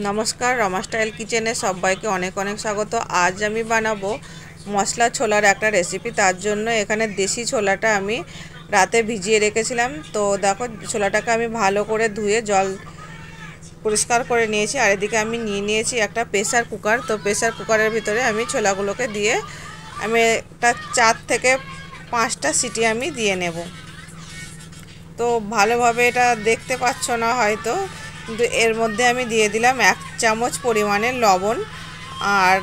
নমস্কার, রমা স্টাইল কিচেনে সবাইকে অনেক অনেক স্বাগত। আজ আমি বানাবো মশলা ছোলার একটা রেসিপি। তার জন্য এখানে দেশি ছোলাটা আমি রাতে ভিজিয়ে রেখেছিলাম। তো দেখো, ছোলাটাকে আমি ভালো করে ধুয়ে জল পরিষ্কার করে নিয়েছি। আর এদিকে আমি নিয়ে নিয়েছি একটা প্রেসার কুকার। তো প্রেসার কুকারের ভিতরে আমি ছোলাগুলোকে দিয়ে আমি একটা 4 থেকে 5টা সিটি আমি দিয়ে নেব। তো ভালোভাবে এটা দেখতে পাচ্ছ না হয়তো, কিন্তু এর মধ্যে আমি দিয়ে দিলাম 1 চামচ পরিমাণে লবণ। আর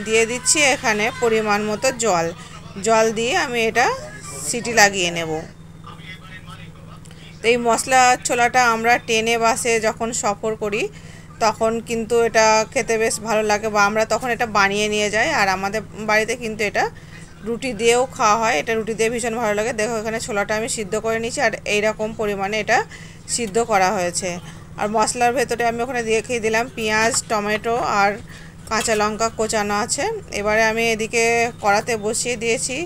দিয়ে দিচ্ছি এখানে পরিমাণ মতো জল দিয়ে আমি এটা সিটি লাগিয়ে নেব। তো এই মশলা ছোলাটা আমরা ট্রেনে বাসে যখন সফর করি তখন কিন্তু এটা খেতে বেশ ভালো লাগে, বা আমরা তখন এটা বানিয়ে নিয়ে যাই। আর আমাদের বাড়িতে কিন্তু এটা রুটি দিয়েও খাওয়া হয়। এটা রুটি দিয়ে ভীষণ ভালো লাগে। দেখো, এখানে ছোলাটা আমি সিদ্ধ করে নিয়েছি আর এইরকম পরিমাণে এটা সিদ্ধ করা হয়েছে। আর মশলার ভেতরে আমি ওখানে রেখে দিলাম পেঁয়াজ, টমেটো আর কাঁচা লঙ্কা কোচানো আছে। এবারে আমি এদিকে কড়াতে বসিয়ে দিয়েছি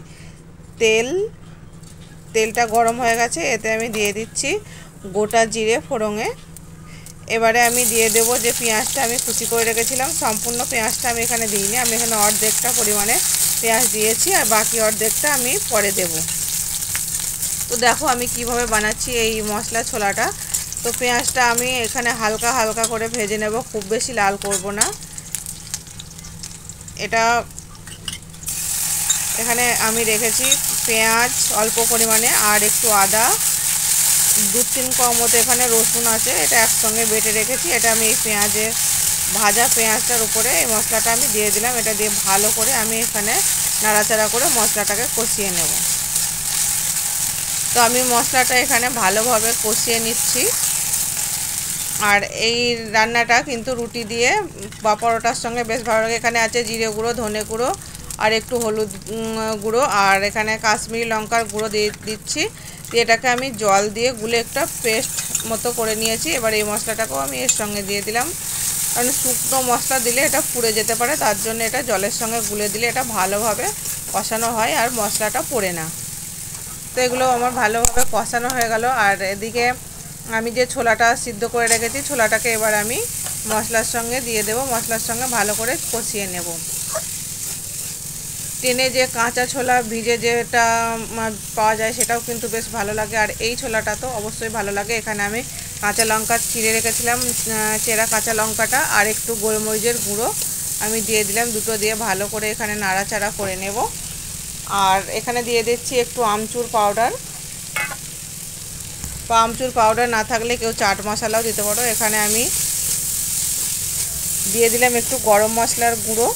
তেলটা গরম হয়ে গেছে। এতে আমি দিয়ে দিচ্ছি গোটা জিরে ফোড়ঙে। এবারে আমি দিয়ে দেব যে পেঁয়াজটা আমি কুচি করে রেখেছিলাম। সম্পূর্ণ পেঁয়াজটা আমি এখানে দিইনি, আমি এখানে অর্ধেকটা পরিমাণে পেঁয়াজ দিয়েছি আর বাকি অর্ধেকটা আমি পরে দেব। তো দেখো আমি কিভাবে বানাচ্ছি এই মশলা ছোলাটা। তো পেঁয়াজটা আমি এখানে হালকা হালকা করে ভেজে নেব, খুব বেশি লাল করব না। এটা এখানে আমি রেখেছি পেঁয়াজ অল্প পরিমাণে আর একটু আদা, 2-3 কোয়া মতো এখানে রসুন আছে, এটা একসঙ্গে বেটে রেখেছি। এটা আমি এই ভাজা পেঁয়াজটার উপরে এই মশলাটা আমি দিয়ে দিলাম। এটা দিয়ে ভালো করে আমি এখানে নাড়াচাড়া করে মশলাটাকে কষিয়ে নেব। তো আমি মশলাটা এখানে ভালোভাবে কষিয়ে নিচ্ছি। আর এই রান্নাটা কিন্তু রুটি দিয়ে বা পরোটার সঙ্গে বেশ ভালো লাগে। এখানে আছে জিরে গুঁড়ো, ধনে গুঁড়ো আর একটু হলুদ গুঁড়ো, আর এখানে কাশ্মীরি লঙ্কার গুঁড়ো দিয়ে দিচ্ছি। দিয়ে এটাকে আমি জল দিয়ে গুলে একটা পেস্ট মতো করে নিয়েছি। এবার এই মশলাটাকেও আমি এর সঙ্গে দিয়ে দিলাম, কারণ শুকনো মশলা দিলে এটা পুড়ে যেতে পারে। তার জন্য এটা জলের সঙ্গে গুলে দিলে এটা ভালোভাবে কষানো হয় আর মশলাটা পড়ে না। তো এগুলো আমার ভালোভাবে কষানো হয়ে গেল। আর এদিকে আমি যে ছোলাটা সিদ্ধ করে রেখেছি, ছোলাটাকে এবার আমি মশলার সঙ্গে দিয়ে দেব। মশলার সঙ্গে ভালো করে কষিয়ে নেব। টেনে যে কাঁচা ছোলা ভিজে যেটা পাওয়া যায় সেটাও কিন্তু বেশ ভালো লাগে, আর এই ছোলাটা তো অবশ্যই ভালো লাগে। এখানে আমি কাঁচা লঙ্কা চিড়ে রেখেছিলাম, চেরা কাঁচা লঙ্কাটা আর একটু গোলমরিচের গুঁড়ো আমি দিয়ে দিলাম। দুটো দিয়ে ভালো করে এখানে নাড়াচাড়া করে নেব। আর এখানে দিয়ে দিচ্ছি একটু আমচুর পাউডার, বা আমচুর পাউডার না থাকলে কেউ চাট মশলাও দিতে পারো। এখানে আমি দিয়ে দিলাম একটু গরম মশলার গুঁড়ো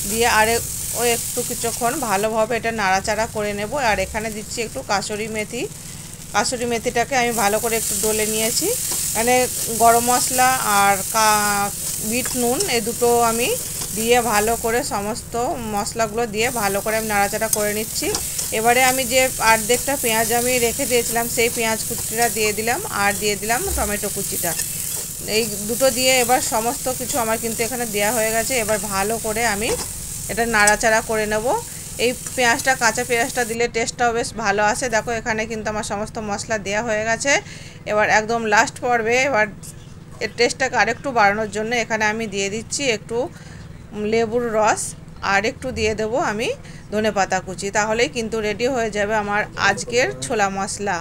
দিয়ে ও একটু কিছুক্ষণ ভালোভাবে এটা নাড়াচাড়া করে নেব। আর এখানে দিচ্ছি একটু কাসুরি মেথিটাকে আমি ভালো করে একটু ডলে নিয়েছি। মানে গরম মশলা আর বিট নুন এই দুটো আমি দিয়ে ভালো করে সমস্ত মশলাগুলো দিয়ে ভালো করে আমি নাড়াচাড়া করে নিচ্ছি। এবারে আমি যে অর্ধেকটা পেঁয়াজ আমি রেখে দিয়েছিলাম সেই পেঁয়াজ কুচিটা দিয়ে দিলাম, আর দিয়ে দিলাম টমেটো কুচিটা। এই দুটো দিয়ে এবার সমস্ত কিছু আমার কিন্তু এখানে দেওয়া হয়ে গেছে। এবার ভালো করে আমি এটা নাড়াচাড়া করে নেব। এই কাঁচা পেঁয়াজটা দিলে টেস্টটাও বেশ ভালো আসে। দেখো, এখানে কিন্তু আমার সমস্ত মশলা দেওয়া হয়ে গেছে। এবার একদম লাস্ট পর্বে এবার এর টেস্টটাকে আরেকটু বাড়ানোর জন্য এখানে আমি দিয়ে দিচ্ছি একটু লেবুর রস, আর একটু দিয়ে দেবো আমি ধনেপাতা কুচি। তাহলেই কিন্তু রেডি হয়ে যাবে আমার আজকের ছোলা মশলা।